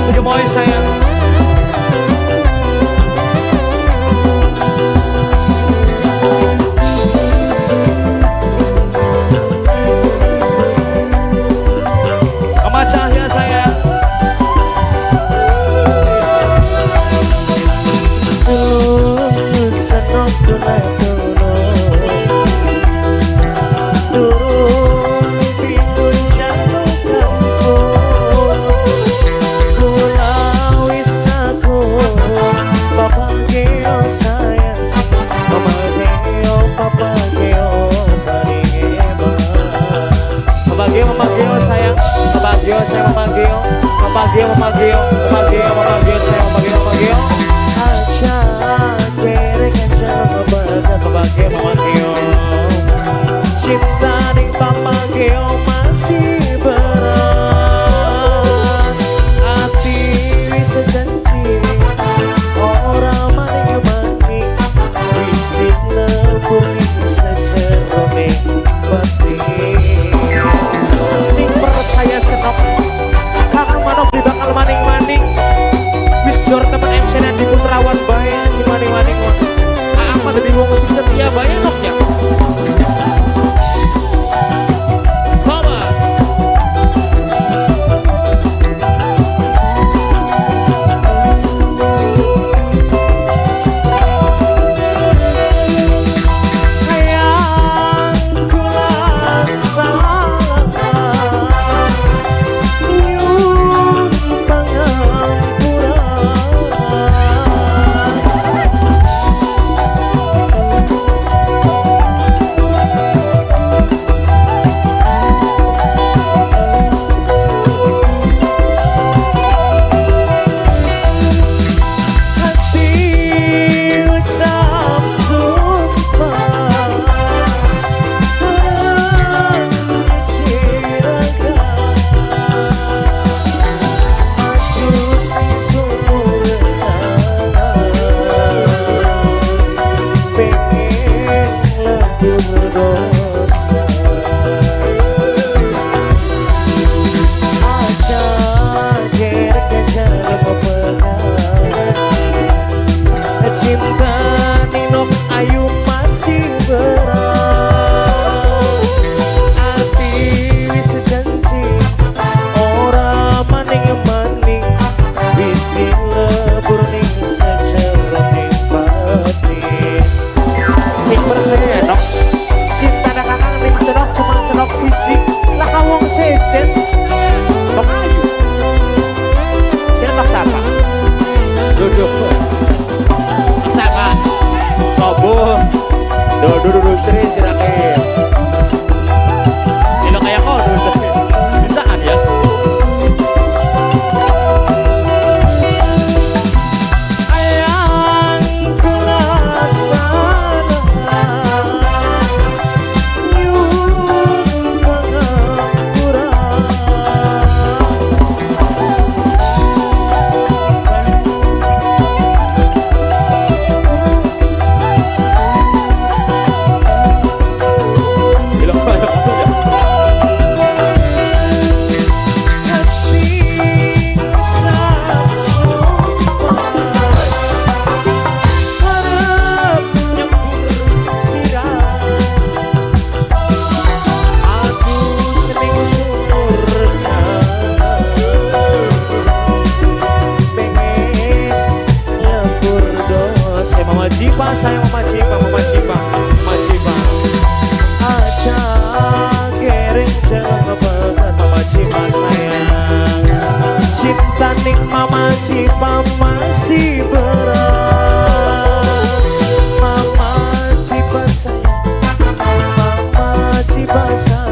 si gemoy sayang. Mama Cahya sayang. Senok turun pingun jatuhkanku, kula wis ngaku papa geo sayang, mama geo papa geo paling hebat. Mama Geo sayang. Mama Geo sayang, Mama Geo. Mama Geo, Mama Geo. Mama Geo, Mama Geo sayang, Mama Geo, Mama Geo. Aja kerek aja ngebagat Mama Geo, Mama Geo. cinta ning papa geo masih berat, hati wis janji ora maning wis dilebur sejerone pati. Sing percaya senok kakang manok di bakal maning-maning. Wis jor temen MC-nya di Putrawan bae si maning-maning. Apa dadi wong sing setia bae noknya. Mama Sayang kula salah nyuwun pangampura. Hati ucap sumpah cirakan aku sumur sana pengen lebur dosa. Aja kerek aja lupa pernah cinta ninok ayu masih berat, hati wis janji ora maning-maning wis dilebur ning sejerone pati. sing percaya nok cinta nak kakang ning senok cuma senok siji. Lah ka wong sejen. Kok ayu. Senok sapa? Duduk. Sapa? Sobo. Dudu Sri Sirakel. Ini kayak kau bisaan ya. Ayang kula salah nyuwun pangampura. Bilang banyak aku ya. Hati ucap sumpah harap nyembur sirah, aku seneng sumur sana pengen lebur dosa. Mama Jipa sayang, Mama Jipa, Mama Jipa, Mama Jipa. Aja kereng jangan banget Mama Jipa sayang. cinta ning mama cipa masih berat. Mama cipa sayang, mama cipa sayang.